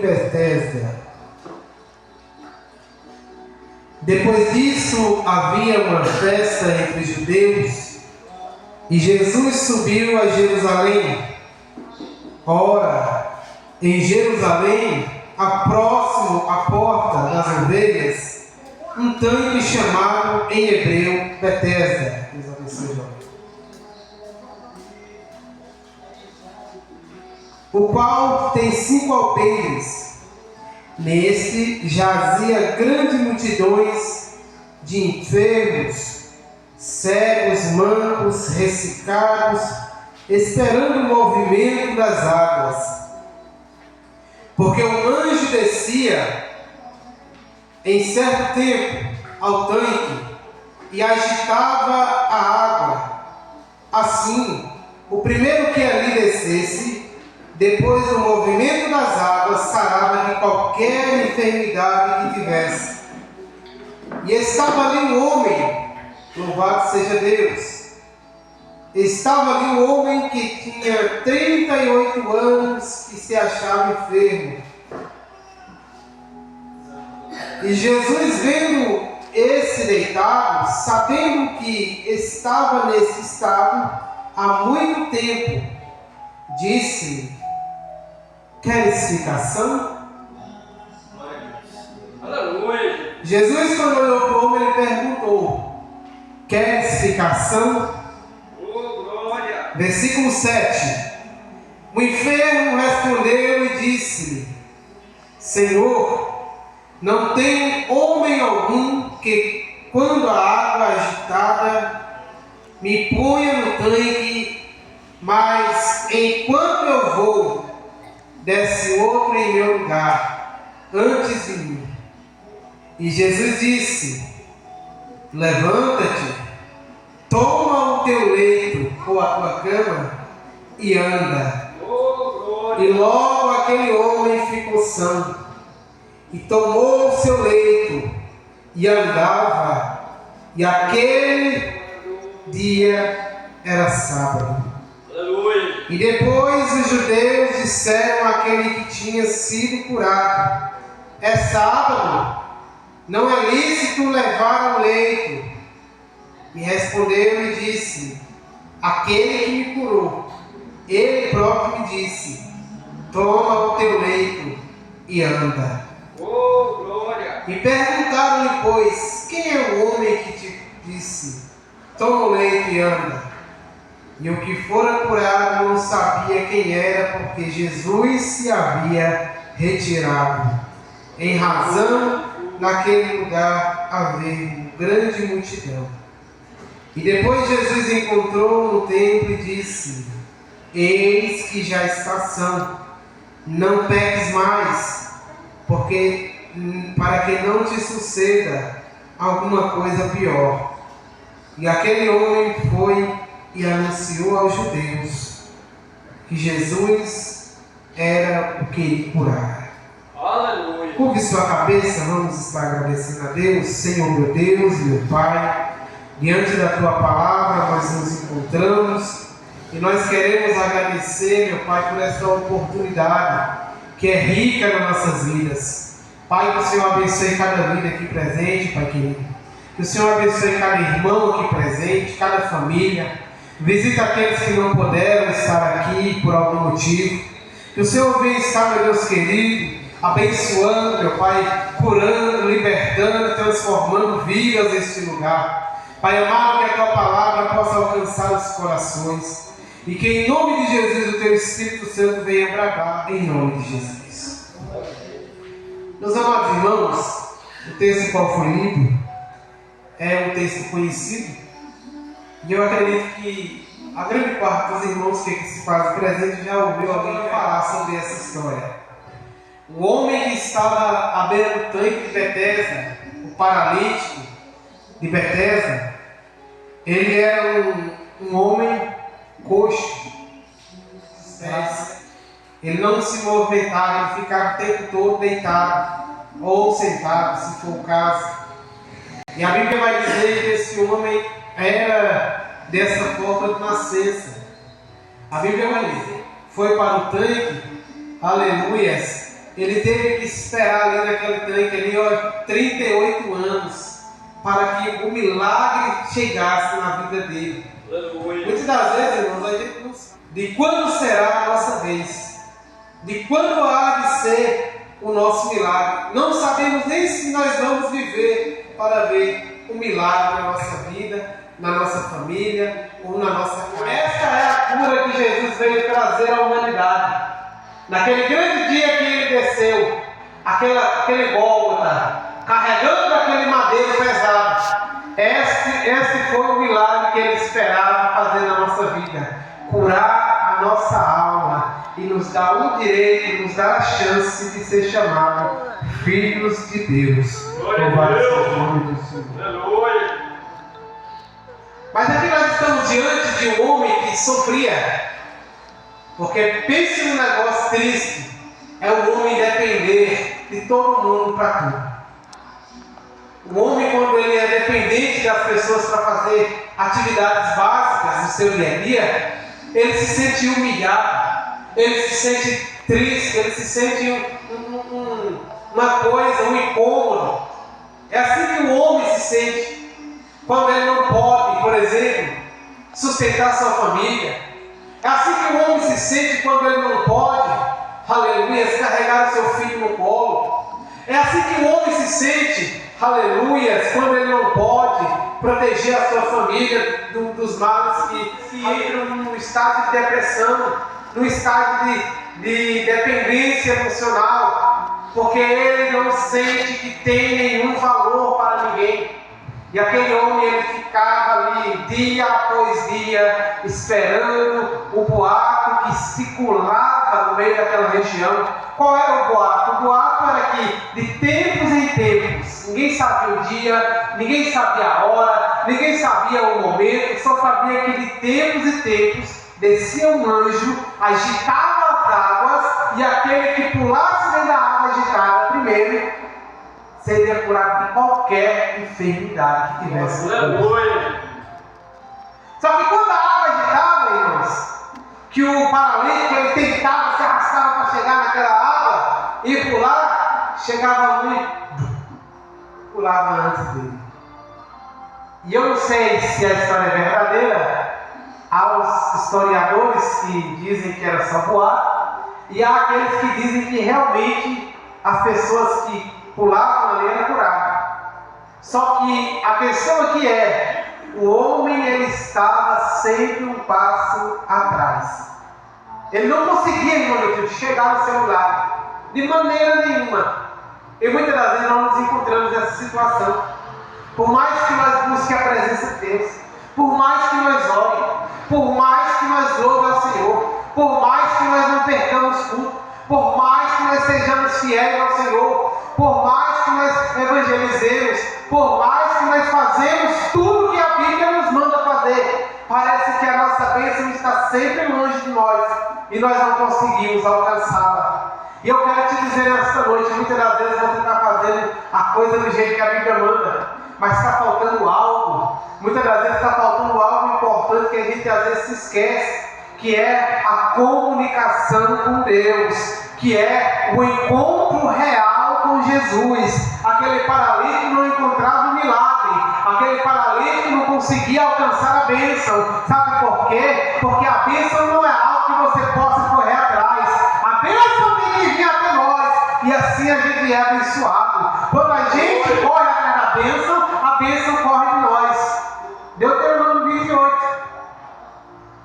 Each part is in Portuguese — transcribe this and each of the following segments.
Betesda. Depois disso havia uma festa entre os judeus e Jesus subiu a Jerusalém. Ora, em Jerusalém, próximo à porta das ovelhas, um tanque chamado em hebreu Betesda, o qual tem 5 alpendres. Neste jazia grandes multidões de enfermos, cegos, mancos, ressecados, esperando o movimento das águas. Porque um anjo descia em certo tempo ao tanque e agitava a água. Assim, o primeiro que ali descesse, depois do movimento das águas, sarava de qualquer enfermidade que tivesse. E estava ali um homem, louvado seja Deus. Estava ali um homem que tinha 38 anos e se achava enfermo. E Jesus, vendo esse deitado, sabendo que estava nesse estado há muito tempo, disse: queres ficação? Aleluia. Jesus, quando olhou para o homem, ele perguntou: queres ficação? Oh, glória. Versículo 7. O enfermo respondeu e disse: Senhor, não tenho homem algum que, quando a água agitada, me ponha no tanque, mas enquanto eu vou, desce outro em meu lugar, antes de mim. E Jesus disse: levanta-te, toma o teu leito ou a tua cama e anda. E logo aquele homem ficou são, e tomou o seu leito e andava. E aquele dia era sábado. Aleluia. E depois os judeus disseram àquele que tinha sido curado: é sábado, não é lícito levar o leito. E respondeu e disse: aquele que me curou, ele próprio me disse: toma o teu leito e anda. Oh, glória! E perguntaram-lhe, pois, quem é o homem que te disse: toma o leito e anda? E o que fora curado não sabia quem era, porque Jesus se havia retirado, em razão naquele lugar haver grande multidão. E depois Jesus encontrou no templo e disse: eis que já está são, não peques mais, porque para que não te suceda alguma coisa pior. E aquele homem foi e anunciou aos judeus que Jesus era o que ele curara. Aleluia. Curve sua cabeça, vamos estar agradecendo a Deus. Senhor meu Deus e meu Pai, diante da tua palavra nós nos encontramos e nós queremos agradecer, meu Pai, por esta oportunidade que é rica nas nossas vidas. Pai, que o Senhor abençoe cada vida aqui presente, Pai querido. Que o Senhor abençoe cada irmão aqui presente, cada família. Visita aqueles que não puderam estar aqui por algum motivo. Que o Senhor venha estar, meu Deus querido, abençoando, meu Pai, curando, libertando, transformando vidas neste lugar. Pai amado, que a tua palavra possa alcançar os corações. E que em nome de Jesus o teu Espírito Santo venha bradar em nome de Jesus. Meus amados irmãos, o texto qual foi lido é um texto conhecido. E eu acredito que a grande parte dos irmãos que se fazem presente já ouviu alguém falar sobre essa história. O homem que estava à beira do tanque de Betesda, o paralítico de Betesda, ele era um homem coxo. Ele não se movimentava, ele ficava o tempo todo deitado ou sentado, se for o caso. E a Bíblia vai dizer que esse homem era dessa forma de nascença. A Bíblia vai dizer: foi para o tanque, aleluias, Ele teve que esperar ali naquele tanque ali, 38 anos para que o milagre chegasse na vida dele. Muitas das vezes, irmãos, a gente não sabe de quando será a nossa vez, de quando há de ser o nosso milagre. Não sabemos nem se nós vamos viver para ver o milagre na nossa vida, na nossa família ou na nossa casa. Esta é a cura que Jesus veio trazer à humanidade. Naquele grande dia que ele desceu, aquele Gólgota, carregando aquele madeiro pesado, esse foi o milagre que ele esperava fazer na nossa vida: curar a nossa alma e nos dar o direito, nos dar a chance de ser chamados filhos de Deus. Louvado seja o nome do Senhor. Mas aqui nós estamos diante de um homem que sofria. Porque pense num negócio triste, é o homem depender de todo mundo para tudo. O homem, quando ele é dependente das pessoas para fazer atividades básicas do seu dia a dia, ele se sente humilhado, ele se sente triste, ele se sente uma coisa, um incômodo. É assim que o homem se sente quando ele não pode, por exemplo, sustentar sua família. É assim que o homem se sente quando ele não pode, aleluia, carregar o seu filho no colo. É assim que o homem se sente, aleluia, quando ele não pode proteger a sua família dos males que entram num estado de depressão, num estado de dependência emocional, porque ele não sente que tem nenhum valor para ninguém. E aquele homem, ele ficava ali dia após dia esperando o boato que circulava no meio daquela região. Qual era o boato? O boato era que de tempos em tempos, ninguém sabia o dia, ninguém sabia a hora, ninguém sabia o momento, só sabia que de tempos em tempos descia um anjo, agitava as águas, e aquele que pulasse dentro da água agitada primeiro seria curado de qualquer enfermidade que tivesse no corpo. Só que quando a água agitava, irmãos, que o paralítico ele tentava, se arrastava para chegar naquela água e pular, chegava um e pulava antes dele. E eu não sei se a história é verdadeira. Há os historiadores que dizem que era só boato, e há aqueles que dizem que realmente as pessoas que pulavam ali era curado. Só que a questão aqui é: o homem ele estava sempre um passo atrás. Ele não conseguia, irmão, chegar no seu lugar de maneira nenhuma. E muitas das vezes nós nos encontramos nessa situação. Por mais que nós busquemos a presença de Deus, por mais que nós oremos, por mais que nós louvemos ao Senhor, por mais que nós não percamos culto, por mais que nós sejamos fiéis ao Senhor, por mais que nós evangelizemos, por mais que nós fazemos tudo que a Bíblia nos manda fazer, parece que a nossa bênção está sempre longe de nós e nós não conseguimos alcançá-la. E eu quero te dizer nesta noite, muitas das vezes você está fazendo a coisa do jeito que a Bíblia manda, mas está faltando algo. Muitas das vezes está faltando algo importante que a gente às vezes se esquece, que é a comunicação com Deus, que é o encontro real com Jesus. Aquele paralítico não encontrava o milagre, aquele paralítico não conseguia alcançar a bênção. Sabe por quê? Porque a bênção não é algo que você possa correr atrás. A bênção tem que vir até nós, e assim a gente é abençoado. Quando a gente corre atrás da bênção, a bênção corre de nós. Deuteronômio 28.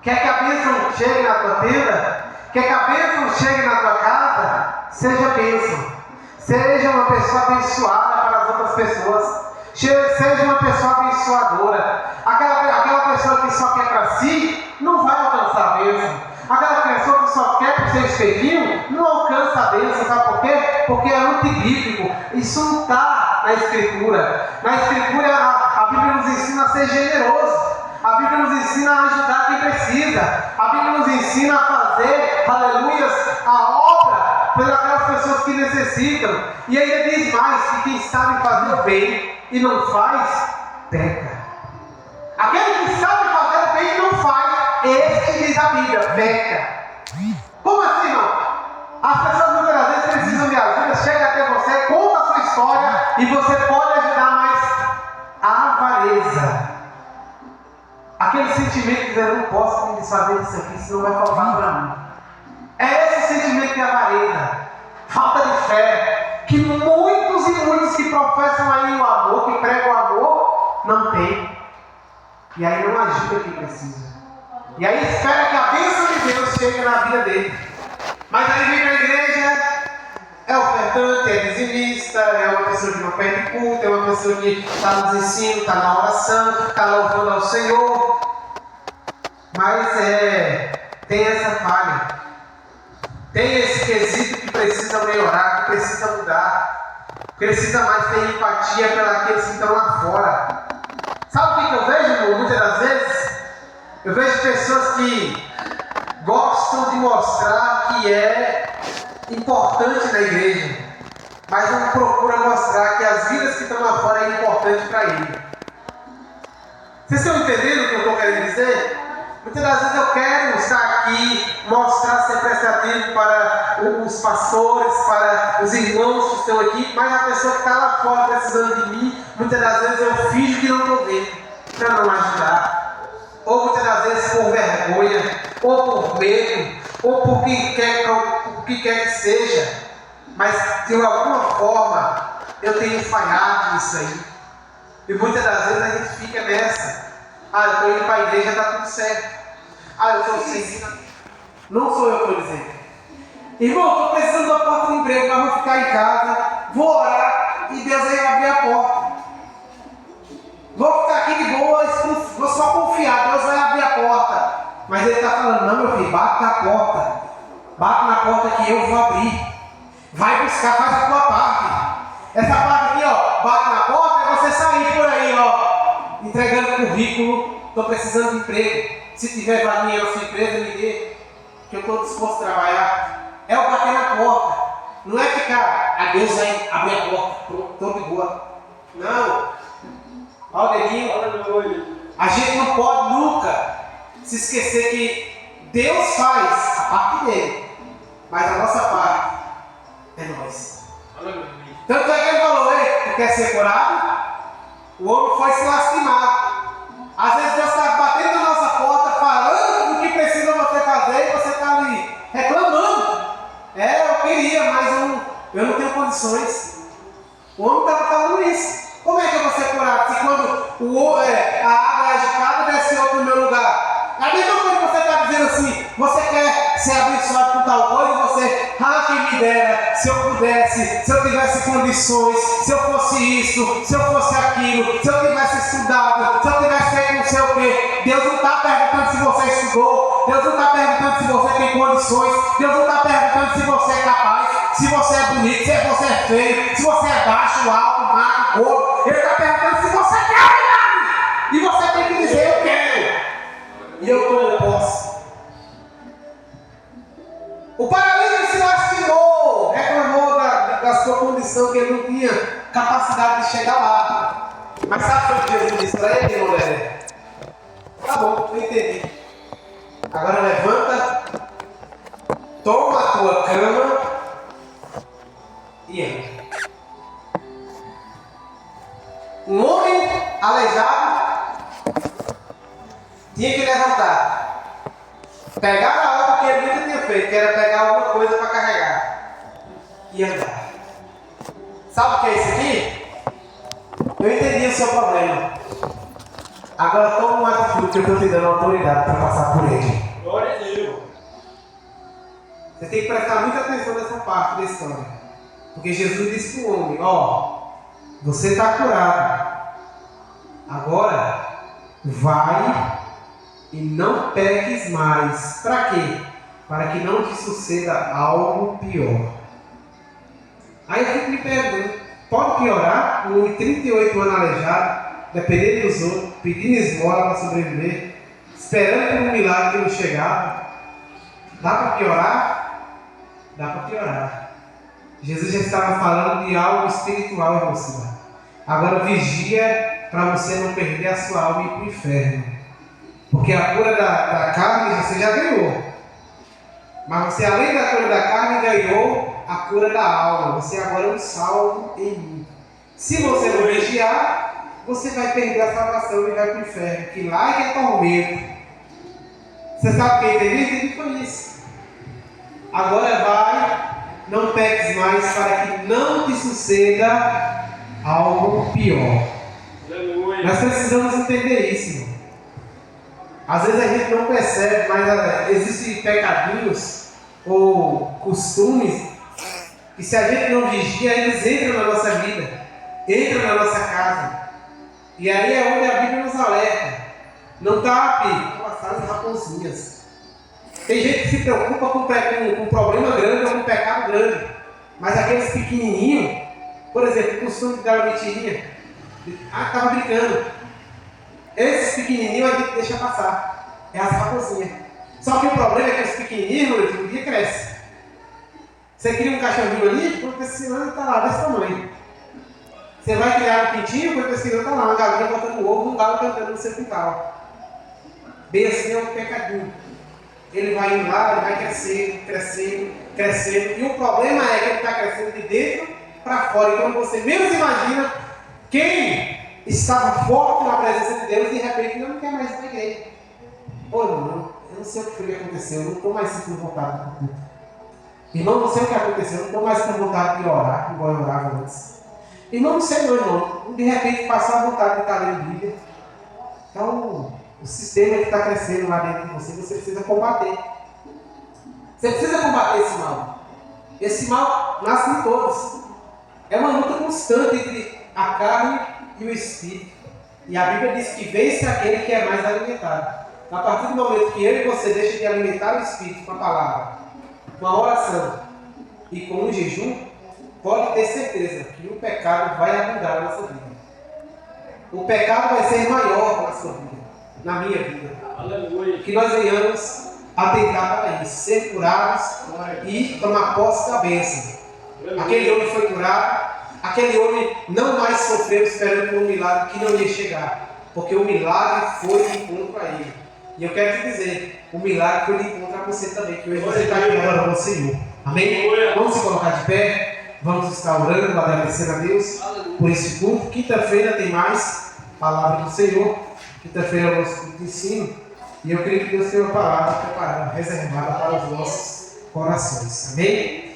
Quer que a bênção chegue na tua tenda? Quer que a bênção chegue na tua casa? Seja bênção. Seja uma pessoa abençoada para as outras pessoas. Seja uma pessoa abençoadora. Aquela pessoa que só quer para si, não vai alcançar a bênção. Aquela pessoa que só quer para o seu espelhinho, não alcança a bênção. Sabe por quê? Porque é antibíblico. Isso não está na Escritura. Na Escritura, a Bíblia nos ensina a ser generoso. A Bíblia nos ensina a ajudar quem precisa. A Bíblia nos ensina a fazer, aleluias, a obra por aquelas pessoas que necessitam. E ainda diz mais, que quem sabe fazer o bem e não faz, peca. Aquele que sabe fazer o bem e não faz, este, diz a Bíblia, peca. Como assim, não? As pessoas muitas vezes precisam de preciso fazer isso aqui, senão vai faltar para mim. É esse sentimento de avareza, falta de fé, que muitos e muitos que professam aí o amor, que pregam o amor, não tem. E aí não ajuda quem precisa. E aí espera que a bênção de Deus chegue na vida dele. Mas aí vem na igreja, é ofertante, é dizimista, é uma pessoa que não perde culto, é uma pessoa que está nos ensinos, está na oração, está louvando ao Senhor. Mas tem essa falha. Tem esse quesito que precisa melhorar, que precisa mudar. Precisa mais ter empatia pelos que estão lá fora. Sabe o que eu vejo, irmão? Muitas das vezes, eu vejo pessoas que gostam de mostrar que é importante na igreja, mas não procura mostrar que as vidas que estão lá fora é importante para ele. Vocês estão entendendo o que eu estou querendo dizer? Muitas das vezes eu quero estar aqui, mostrar ser prestativo para os pastores, para os irmãos que estão aqui, mas a pessoa que está lá fora precisando de mim, muitas das vezes eu finjo que não estou vendo, para não ajudar. Ou muitas das vezes por vergonha, ou por medo, ou por que quer que seja, mas de alguma forma eu tenho falhado nisso aí. E muitas das vezes a gente fica nessa. Eu estou indo para a igreja, está tudo certo. Eu estou seguindo. Não sou eu que estou dizendo. Irmão, estou precisando de uma porta de emprego, mas vou ficar em casa, vou orar e Deus vai abrir a porta. Vou ficar aqui de boa, vou só confiar, Deus vai abrir a porta. Mas ele está falando, não meu filho, bate na porta. Bate na porta que eu vou abrir. Vai buscar, faz a tua parte. Essa parte aqui, ó, bate na porta é você sair por aí, ó, entregando currículo, estou precisando de emprego. Se tiver vaguinha na sua empresa, me dê, que eu estou disposto a trabalhar. É o bater na porta. Não é ficar, Deus vai abrir a porta, estou de boa. Não. Olha o dedinho. A gente não pode nunca se esquecer que Deus faz a parte dele, mas a nossa parte é nós. Tanto é que ele falou, tu quer ser curado? O homem foi se lastimar. Às vezes Deus está batendo na nossa porta, falando o que precisa você fazer, e você está ali reclamando. Eu queria, mas eu não tenho condições. O homem estava falando isso. Como é que eu vou ser curado? Se quando a água é agitada, desce outro no meu lugar. A mesma coisa que você está dizendo assim, você quer ser abençoado por tal coisa, você, quem me dera, se eu pudesse, se eu tivesse condições, se eu fosse isso, se eu fosse aquilo, se eu tivesse estudado, se eu tivesse feito não sei o quê. Deus não está perguntando se você estudou, Deus não está perguntando se você tem condições, Deus não está perguntando se você é capaz, se você é bonito, se você é feio, se você é baixo, alto, magro, gordo. Ele está perguntando se você quer, verdade. E você tem que dizer, eu quero. E eu tomo posse. O paralítico se lastimou, reclamou da sua condição, que ele não tinha capacidade de chegar lá. Mas sabe o que Jesus disse para ele, mulher? Tá bom, eu entendi. Agora levanta, toma a tua cama e anda. Um homem aleijado tinha que levantar, pegar a obra que ele nunca tinha feito, que era pegar alguma coisa para carregar e andar. Sabe o que é isso aqui? Eu entendi o seu problema. Agora toma uma atitude que eu estou te dando autoridade para passar por ele. Glória a Deus. Você tem que prestar muita atenção nessa parte da história. Porque Jesus disse para o homem, você está curado. Agora, vai e não peques mais. Para quê? Para que não te suceda algo pior. Aí eu fico me perguntando, pode piorar? Um homem de 38 anos aleijado, dependendo dos outros, pedindo esmola para sobreviver, esperando por um milagre que não chegava. Dá para piorar? Dá para piorar. Jesus já estava falando de algo espiritual em você. Agora vigia para você não perder a sua alma e ir para o inferno. Porque a cura da carne você já ganhou. Mas você, além da cura da carne, ganhou a cura da alma. Você agora é um salvo em mim. Se você não vigiar, você vai perder a salvação e vai para o inferno. Que lá é tormento. Você sabe quem teve isso? Ele foi isso. Agora vai, não peques mais, para que não te suceda algo pior. Aleluia. Nós precisamos entender isso, irmão. Às vezes a gente não percebe, mas existem pecadinhos ou costumes que, se a gente não vigia, eles entram na nossa vida, entram na nossa casa. E aí é onde a Bíblia nos alerta. Não tape com as raposinhas. Tem gente que se preocupa com um problema grande ou com um pecado grande. Mas aqueles pequenininhos, por exemplo, o costume de dar uma mentirinha. Estava brincando. Esses pequenininhos a gente deixa passar. É as raposinhas. Só que o problema é que os pequenininhos, um dia crescem. Você cria um cachorrinho ali, quando esse ano está lá desse tamanho. Você vai criar um pintinho, quando esse ano está lá, uma galinha botando ovo, um galo cantando no seu quintal. Bem assim é um pecadinho. Ele vai indo lá, ele vai crescendo, crescendo, crescendo. E o problema é que ele está crescendo de dentro para fora. Então você menos imagina quem estava forte na presença de Deus e de repente não quer mais ir na igreja. Ô irmão, eu não sei o que foi que aconteceu, eu não estou mais sentindo vontade de culto. Irmão, não sei o que aconteceu, eu não estou mais com vontade de orar, igual eu orava antes. Irmão, não sei não, irmão. De repente passou a vontade de estar lendo Bíblia. Então, o sistema que está crescendo lá dentro de você, você precisa combater. Você precisa combater esse mal. Esse mal nasce em todos. É uma luta constante entre a carne e o espírito. E a Bíblia diz que vence aquele que é mais alimentado. A partir do momento que eu e você deixam de alimentar o espírito com a palavra, com a oração e com o jejum, pode ter certeza que o pecado vai abundar na nossa vida. O pecado vai ser maior na sua vida, na minha vida. Aleluia. Que nós venhamos atentar para isso, ser curados e tomar posse da bênção. Aleluia. Aquele homem foi curado, aquele homem não mais sofreu esperando por um milagre que não ia chegar, porque o milagre foi de encontro a ele. E eu quero te dizer, o milagre foi de encontro a você também, que hoje você está aqui agora com o Senhor. Amém? Vamos se colocar de pé. Vamos estar orando, agradecendo a Deus por esse culto. Quinta-feira tem mais palavra do Senhor. Quinta-feira é o nosso culto de ensino. E eu creio que Deus tem uma palavra preparada, reservada para os nossos corações. Amém?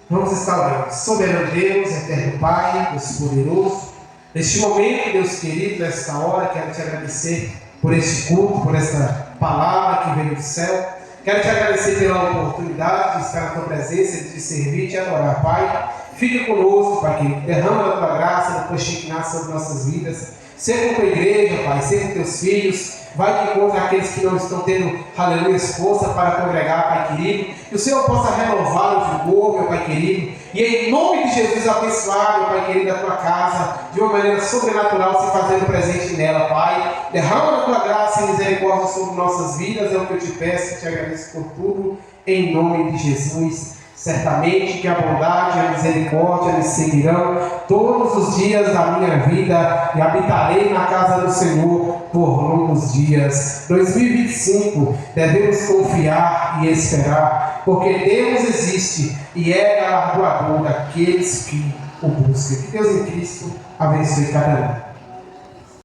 Vamos estar orando. Soberano Deus, eterno Pai, Deus poderoso. Neste momento, Deus querido, nesta hora, quero te agradecer por este culto, por esta palavra que veio do céu. Quero te agradecer pela oportunidade de estar na tua presença, de te servir e te adorar, Pai. Fique conosco, Pai querido. Derrama a tua graça, depois Shekinah sobre nossas vidas. Seja com a tua igreja, Pai, seja com teus filhos. Vai que encontre aqueles que não estão tendo, aleluia, força para congregar, Pai querido. Que o Senhor possa renovar o vigor, meu Pai querido. E em nome de Jesus abençoar, meu Pai querido, a tua casa de uma maneira sobrenatural, se fazendo presente nela, Pai. Derrama a tua graça e misericórdia sobre nossas vidas. É o que eu te peço e te agradeço por tudo. Em nome de Jesus. Certamente que a bondade e a misericórdia me seguirão todos os dias da minha vida e habitarei na casa do Senhor por longos dias. 2025, devemos confiar e esperar, porque Deus existe e é galardoador daqueles que o buscam. Que Deus em Cristo abençoe cada um.